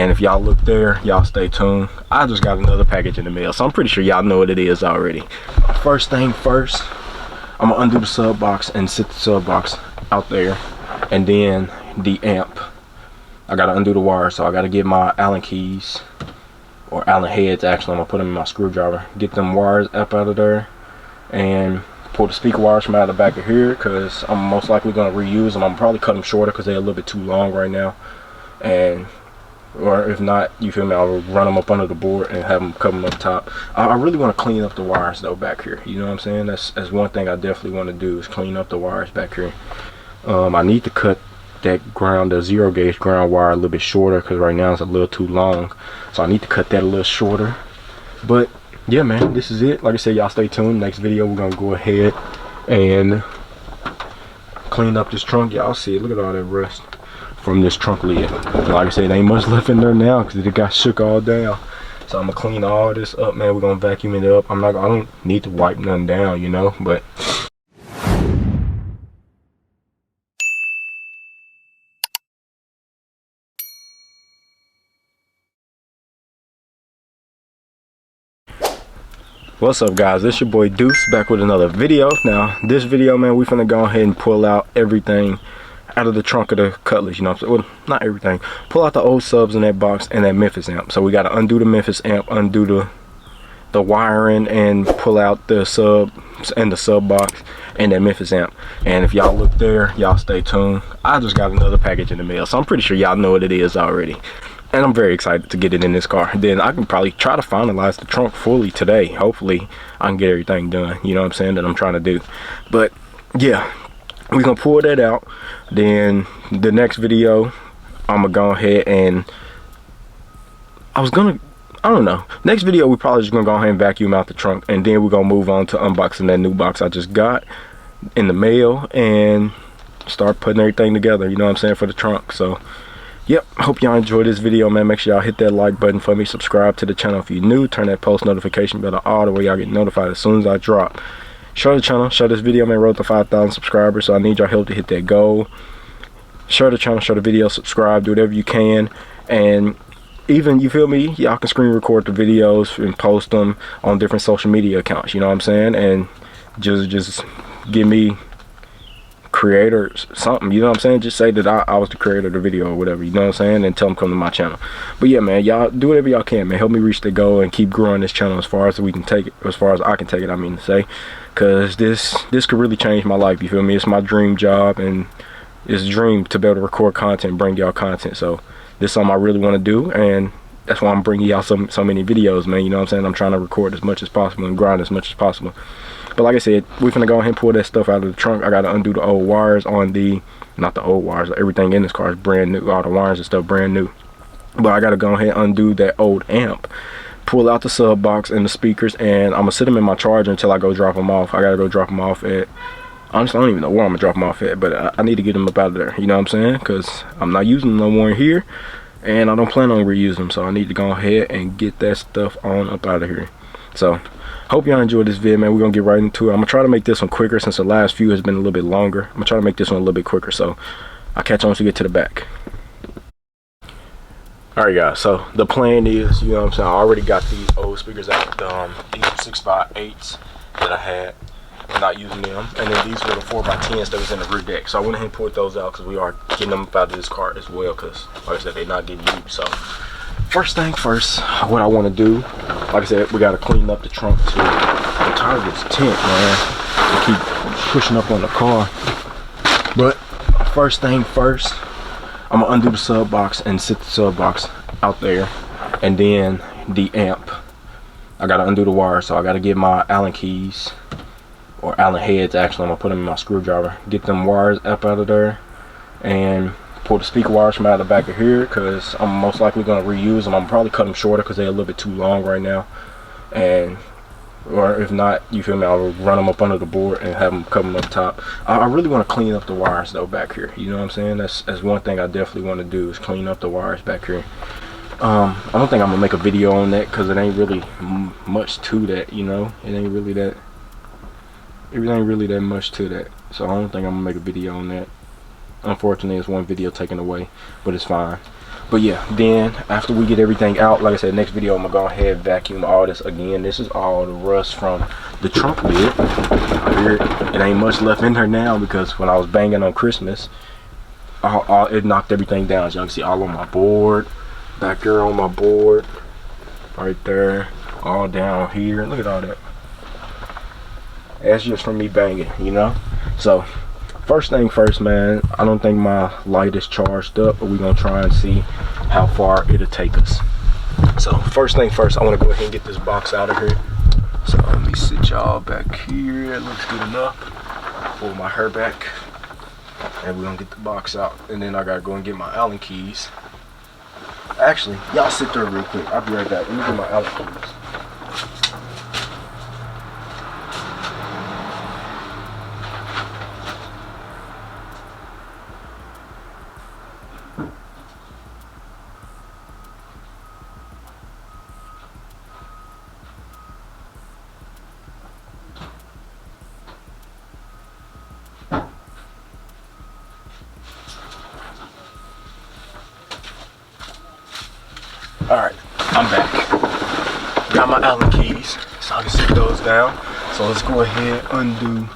And if y'all look there, y'all stay tuned. I just got another package in the mail, so I'm pretty sure y'all know what it is already. First thing first, I'm gonna undo the sub box and sit the sub box out there, and then the amp. I gotta undo the wire, so I gotta get my Allen keys, or Allen heads actually. I'm gonna put them in my screwdriver, get them wires up out of there, and pull the speaker wires from out of the back of here, because I'm most likely gonna reuse them. I'm probably cut them shorter because they're a little bit too long right now, and or if not, you feel me, I'll run them up under the board and have them come up top. I really want to clean up the wires though back here, you know what I'm saying? That's one thing I definitely want to do, is clean up the wires back here. I need to cut that ground, the 0 gauge ground wire, a little bit shorter, because right now it's a little too long, so I need to cut that a little shorter. But yeah, man, this is it. Like I said, y'all stay tuned. Next video we're gonna go ahead and clean up this trunk. Y'all see it, look at all that rust from this trunk lid. Like I said, ain't much left in there now because it got shook all down. So I'm gonna clean all this up, man. We're gonna vacuum it up. I don't need to wipe nothing down, you know, but what's up, guys? This your boy Deuce, back with another video. Now this video, man, we finna go ahead and pull out everything out of the trunk of the Cutlass, you know what I'm saying? Well, not everything. Pull out the old subs in that box and that Memphis amp. So we got to undo the Memphis amp, undo the wiring, and pull out the subs and the sub box and that Memphis amp. And if y'all look there, y'all stay tuned. I just got another package in the mail, so I'm pretty sure y'all know what it is already. And I'm very excited to get it in this car. Then I can probably try to finalize the trunk fully today. Hopefully I can get everything done, you know what I'm saying, that I'm trying to do. But yeah, we're gonna pull that out. Then the next video, I'm gonna go ahead and I don't know, next video we probably just gonna go ahead and vacuum out the trunk, and then we're gonna move on to unboxing that new box I just got in the mail and start putting everything together, you know what I'm saying, for the trunk. So yep, hope y'all enjoyed this video, man. Make sure y'all hit that like button for me, subscribe to the channel if you're new, turn that post notification bell on, the way y'all get notified as soon as I drop. Share the channel, share this video, man. Road to 5,000 subscribers, so I need your help to hit that goal. Share the channel, share the video, subscribe, do whatever you can. And even, you feel me, y'all can screen record the videos and post them on different social media accounts, you know what I'm saying? And just give me creators something, you know what I'm saying? Just say that I was the creator of the video or whatever, you know what I'm saying? And tell them come to my channel. But yeah, man, y'all do whatever y'all can, man. Help me reach the goal and keep growing this channel as far as we can take it, as far as I can take it, I mean to say. Because this could really change my life, you feel me? It's my dream job, and it's a dream to be able to record content, bring y'all content. So this is something I really want to do, and that's why I'm bringing y'all so many videos, man, you know what I'm saying? I'm trying to record as much as possible and grind as much as possible. But like I said, we're gonna go ahead and pull that stuff out of the trunk. I gotta undo the old wires on the, not the old wires, everything in this car is brand new, all the wires and stuff brand new. But I gotta go ahead and undo that old amp, pull out the sub box and the speakers, and I'm gonna sit them in my charger until I go drop them off. I gotta go drop them off at, honestly I don't even know where I'm gonna drop them off at, but I need to get them up out of there, you know what I'm saying? Because I'm not using them no more in here, and I don't plan on reusing them, so I need to go ahead and get that stuff on up out of here. So hope y'all enjoyed this video, man. We're gonna get right into it. I'm gonna try to make this one quicker since the last few has been a little bit longer. I'm gonna try to make this one a little bit quicker, so I'll catch on once we get to the back. Alright guys, so the plan is, you know what I'm saying, I already got these old speakers out. These are 6x8s that I had. I'm not using them. And then these were the 4x10s that was in the rear deck. So I went ahead and pulled those out because we are getting them out of this car as well, because like I said, they're not getting used. So first thing first, what I want to do, like I said, we got to clean up the trunk too. I'm tired of this tent, man. I keep pushing up on the car. But first thing first, I'm gonna undo the sub box and sit the sub box out there, and then the amp. I gotta undo the wire, so I gotta get my Allen keys, or Allen heads actually. I'm gonna put them in my screwdriver, get them wires up out of there, and pull the speaker wires from out of the back of here, because I'm most likely gonna reuse them. I'm probably cut them shorter because they're a little bit too long right now, and or if not, you feel me, I'll run them up under the board and have them come up top. I really want to clean up the wires though back here, you know what I'm saying? That's one thing I definitely want to do, is clean up the wires back here. I don't think I'm gonna make a video on that because it ain't really much to that, you know. It ain't really that much to that, so I don't think I'm gonna make a video on that. Unfortunately, it's one video taken away, but it's fine. But yeah, then after we get everything out, like I said, next video I'm gonna go ahead and vacuum all this again. This is all the rust from the trunk lid. It ain't much left in her now because when I was banging on Christmas, it knocked everything down. As y'all can see, all on my board, back here on my board, right there, all down here. Look at all that. That's just from me banging, you know. So first thing first, man, I don't think my light is charged up, but we're gonna try and see how far it'll take us. So first thing first, I want to go ahead and get this box out of here. So let me sit y'all back here. It looks good enough. Pull my hair back, and we're gonna get the box out, and then I gotta go and get my Allen keys. Actually, y'all sit there real quick. I'll be right back. Let me get my Allen keys. Alright, I'm back. Got my Allen keys, so I can sit those down. So let's go ahead and undo.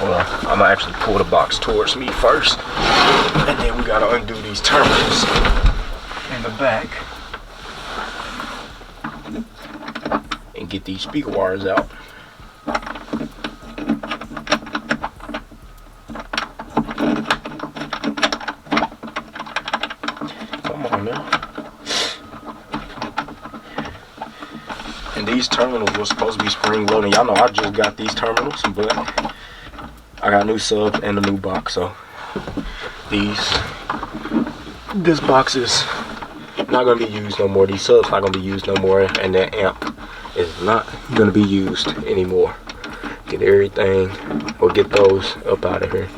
Well, I'm gonna actually pull the box towards me first, and then we gotta undo these terminals in the back and get these speaker wires out. Come on now. And these terminals were supposed to be spring loading. Y'all know I just got these terminals, but I got new subs and a new box. So this box is not gonna be used no more. These subs not gonna be used no more, and that amp is not gonna be used anymore. Get everything, or get those up out of here.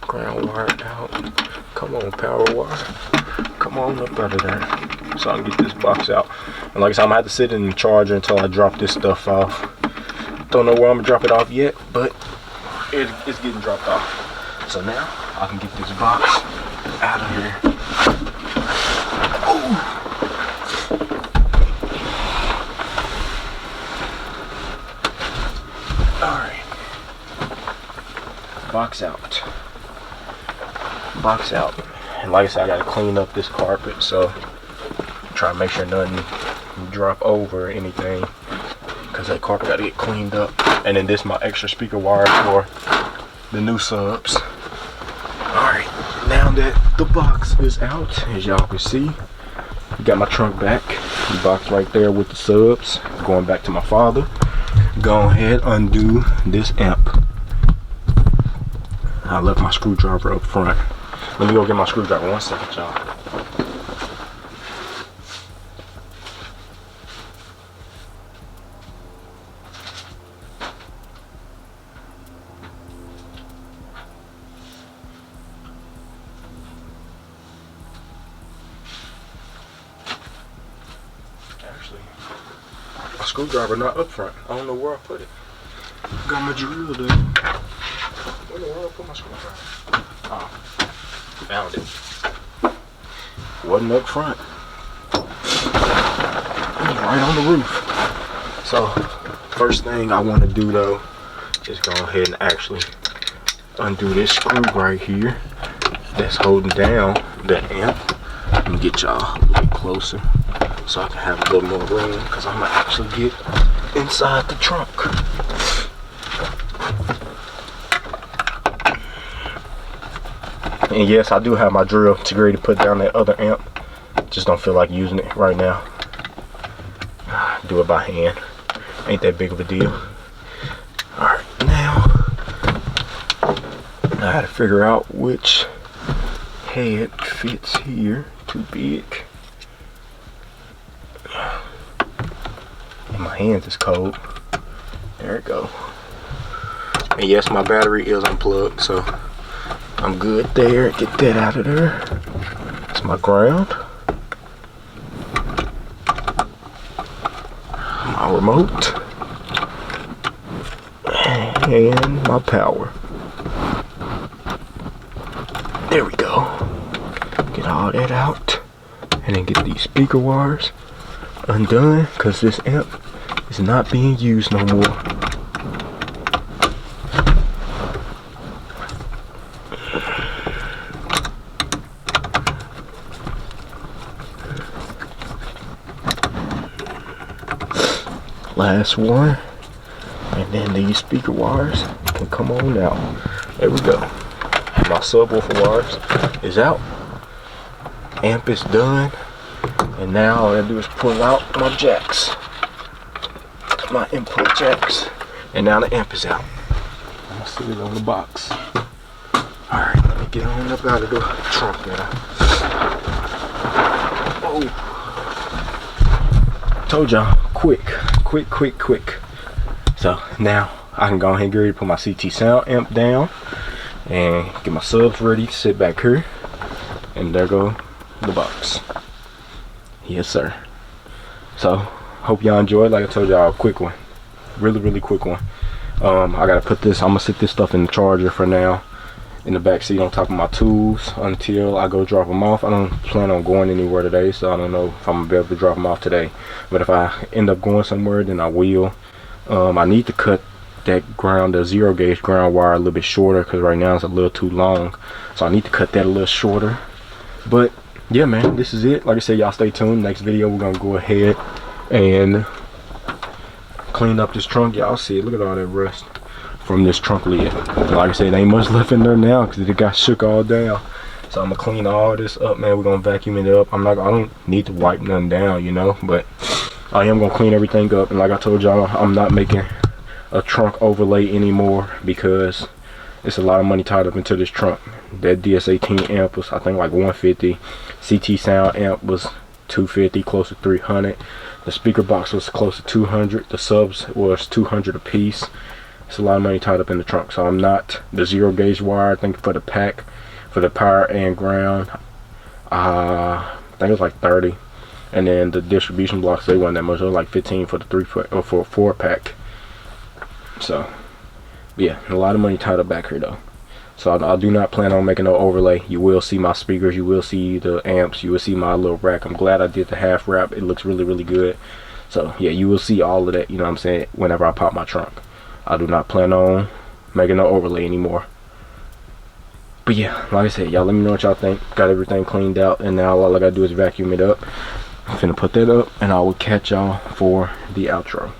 Ground wire out. Come on, power wire. Come on up out of there, so I can get this box out. And like I said, I'm gonna have to sit in the charger until I drop this stuff off. Don't know where I'm gonna drop it off yet, but it's getting dropped off. So now I can get this box out of here. Ooh. All right, box out. Box out. And like I said, I gotta clean up this carpet, so try to make sure nothing drop over or anything, because that carpet gotta get cleaned up. And then this my extra speaker wire for the new subs. Alright, now that the box is out, as y'all can see, got my trunk back. The box right there with the subs, going back to my father. Go ahead, undo this amp. I left my screwdriver up front. Let me go get my screwdriver. 1 second, y'all. Actually, my screwdriver not up front. I don't know where I put it. Got my drill there. Where the world I put my screwdriver? Oh. Found it. Wasn't up front. It was right on the roof. So first thing I want to do though is go ahead and actually undo this screw right here that's holding down the amp. Let me get y'all a little closer so I can have a little more room, because I'm gonna actually get inside the trunk. And yes, I do have my drill to ready to put down that other amp. Just don't feel like using it right now. Do it by hand. Ain't that big of a deal. Alright, now I had to figure out which head fits here. Too big. And my hands is cold. There it go. And yes, my battery is unplugged, so I'm good there. Get that out of there. That's my ground. My remote. And my power. There we go. Get all that out. And then get these speaker wires undone, because this amp is not being used no more. Last one, and then these speaker wires can come on out. There we go. My subwoofer wires is out. Amp is done, and now all I gotta do is pull out my jacks, my input jacks, and now the amp is out. I'm gonna sit it on the box. All right, let me get on up out of the trunk now. Oh, told y'all, quick. So now I can go ahead and get ready to put my CT sound amp down and get my subs ready to sit back here. And there go the box. Yes, sir. So hope y'all enjoyed. Like I told y'all, a quick one, really quick one. I gotta put this, I'm gonna sit this stuff in the charger for now, in the back seat on top of my tools until I go drop them off. I don't plan on going anywhere today, so I don't know if I'm gonna be able to drop them off today, but if I end up going somewhere, then I will. I need to cut that ground, the 0 gauge ground wire, a little bit shorter, because right now it's a little too long, so I need to cut that a little shorter. But yeah, man, this is it. Like I said, y'all stay tuned. Next video we're gonna go ahead and clean up this trunk. Y'all see it, look at all that rust from this trunk lid. Like I said, there ain't much left in there now because it got shook all down. So I'm gonna clean all this up, man. We're gonna vacuum it up. I don't need to wipe nothing down, you know, but I am gonna clean everything up. And like I told y'all, I'm not making a trunk overlay anymore because it's a lot of money tied up into this trunk. That DS18 amp was, I think, like 150. CT sound amp was 250, close to 300. The speaker box was close to 200. The subs was 200 a piece. It's a lot of money tied up in the trunk. So I'm not, the 0 gauge wire, I think for the pack, for the power and ground, I think it was like 30. And then the distribution blocks, they weren't that much. It was like 15 for the 4 pack. So yeah, a lot of money tied up back here though. So I do not plan on making no overlay. You will see my speakers, you will see the amps, you will see my little rack. I'm glad I did the half wrap. It looks really good. So yeah, you will see all of that, you know what I'm saying, whenever I pop my trunk. I do not plan on making no overlay anymore. But yeah, like I said, y'all let me know what y'all think. Got everything cleaned out, and now all I gotta do is vacuum it up. I'm finna put that up, and I will catch y'all for the outro.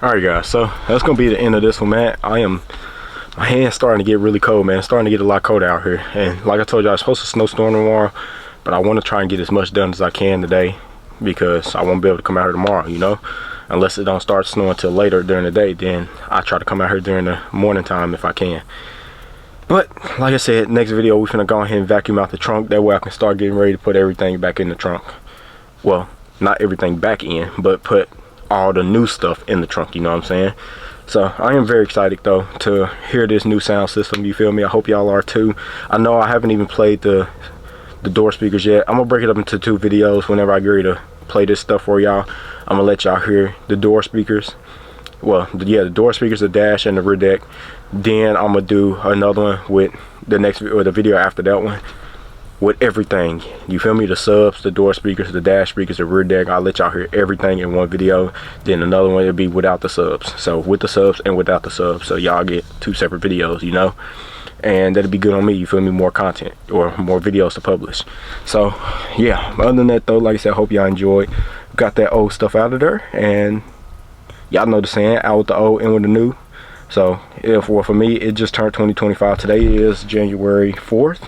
Alright guys, so that's gonna be the end of this one, man. My hand's starting to get really cold, man. It's starting to get a lot colder out here. And like I told y'all, it's supposed to snowstorm tomorrow, but I want to try and get as much done as I can today because I won't be able to come out here tomorrow, you know. Unless it don't start snowing until later during the day, then I try to come out here during the morning time if I can. But like I said, next video we're gonna go ahead and vacuum out the trunk. That way I can start getting ready to put everything back in the trunk. Well, not everything back in, but put all the new stuff in the trunk, you know what I'm saying? So I am very excited though to hear this new sound system, you feel me? I hope y'all are too. I know I haven't even played the door speakers yet. I'm gonna break it up into 2 videos whenever I get ready to play this stuff for y'all. I'm gonna let y'all hear the door speakers. Well, yeah, the door speakers, the dash and the rear deck. Then I'm gonna do another one with the next, or the video after that one, with everything, you feel me? The subs, the door speakers, the dash speakers, the rear deck. I'll let y'all hear everything in one video. Then another one will be without the subs, so with the subs and without the subs, so y'all get 2 separate videos, you know, and that'll be good on me, you feel me? More content or more videos to publish. So yeah, other than that though, like I said, I hope y'all enjoyed. Got that old stuff out of there, and y'all know the saying, out with the old, in with the new. So for me, it just turned 2025. Today is January 4th.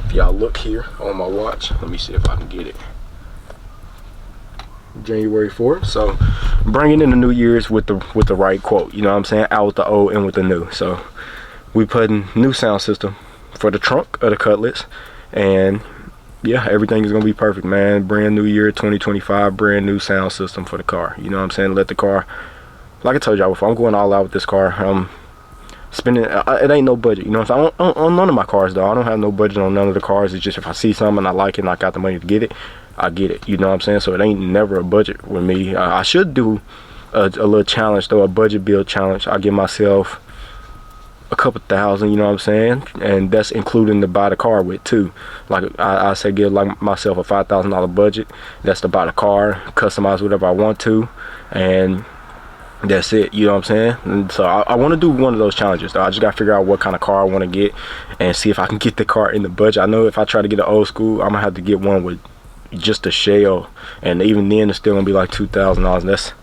If y'all look here on my watch, let me see if I can get it. January 4th. So bringing in the New Year's with the right quote, you know what I'm saying? Out with the old, in with the new. So we putting new sound system for the trunk of the Cutlass, and yeah, everything is gonna be perfect, man. Brand new year 2025, brand new sound system for the car, you know what I'm saying? Let the car, like I told y'all before, I'm going all out with this car. Spending, it ain't no budget, you know what I'm saying? On none of my cars though. I don't have no budget on none of the cars. It's just if I see something and I like it and I got the money to get it, I get it, you know what I'm saying? So it ain't never a budget with me. I should do a little challenge though, a budget build challenge. I give myself a couple thousand, you know what I'm saying, and that's including to buy the car with too. Like I say, give like myself a $5,000 budget. That's to buy the car, customize whatever I want to, and that's it, you know what I'm saying. And so I want to do one of those challenges though. I just gotta figure out what kind of car I want to get and see if I can get the car in the budget. I know if I try to get an old school, I'm gonna have to get one with just a shell, and even then it's still gonna be like $2,000, and that's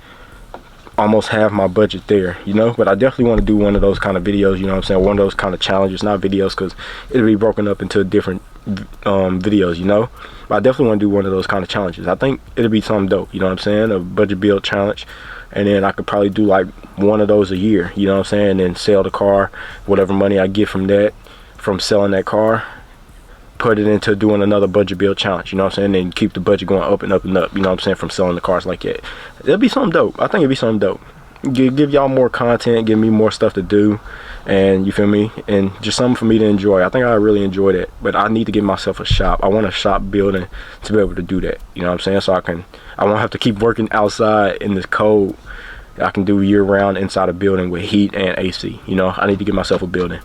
almost half my budget there, you know. But I definitely want to do one of those kind of videos, you know what I'm saying, one of those kind of challenges, not videos because it'll be broken up into different videos, you know. But I definitely want to do one of those kind of challenges. I think it'll be something dope, you know what I'm saying, a budget build challenge. And then I could probably do like one of those a year, you know what I'm saying, and then sell the car, whatever money I get from that, from selling that car, put it into doing another budget build challenge, you know what I'm saying, and keep the budget going up and up and up, you know what I'm saying, from selling the cars like that. It'll be something dope. I think it'll be something dope. Give y'all more content, give me more stuff to do, and you feel me, and just something for me to enjoy. I think I really enjoy that, but I need to give myself a shop. I want a shop building to be able to do that, you know what I'm saying, so I won't have to keep working outside in this cold. I can do year-round inside a building with heat and AC, you know. I need to get myself a building.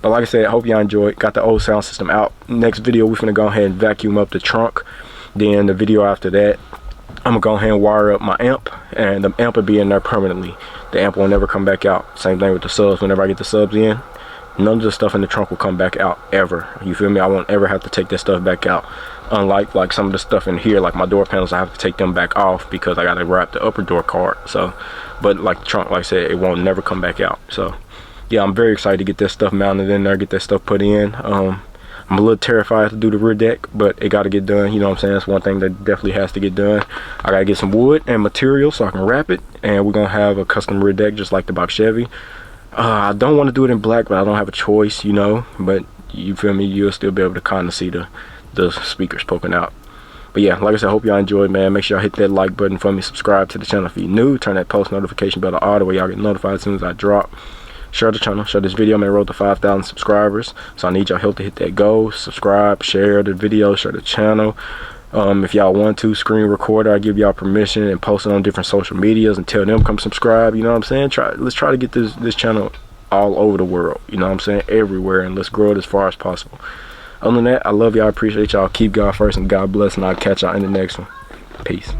But like I said, I hope y'all enjoyed. Got the old sound system out. Next video, we're gonna go ahead and vacuum up the trunk. Then the video after that, I'm gonna go ahead and wire up my amp, and the amp will be in there permanently. The amp will never come back out. Same thing with the subs. Whenever I get the subs in, none of the stuff in the trunk will come back out ever. You feel me? I won't ever have to take that stuff back out. Unlike like some of the stuff in here, like my door panels, I have to take them back off because I gotta wrap the upper door card. So, but like the trunk, like I said, it won't never come back out. So yeah, I'm very excited to get that stuff mounted in there, get that stuff put in. I'm a little terrified to do the rear deck, but it got to get done, you know what I'm saying. It's one thing that definitely has to get done. I gotta get some wood and material so I can wrap it, and we're gonna have a custom rear deck just like the Box Chevy. I don't want to do it in black, but I don't have a choice, you know. But you feel me, you'll still be able to kind of see the speakers poking out. But yeah, like I said, I hope y'all enjoyed, man. Make sure y'all hit that like button for me, subscribe to the channel if you're new, turn that post notification bell on, the way y'all get notified as soon as I drop. Share the channel, share this video, man. Road to 5,000 subscribers, so I need y'all help to hit that goal. Subscribe, share the video, share the channel. If y'all want to screen record, I give y'all permission and post it on different social medias and tell them come subscribe, you know what I'm saying. Let's try to get this channel all over the world, you know what I'm saying, everywhere, and let's grow it as far as possible. Other than that, I love y'all, appreciate y'all, keep God first, and God bless, and I'll catch y'all in the next one. Peace.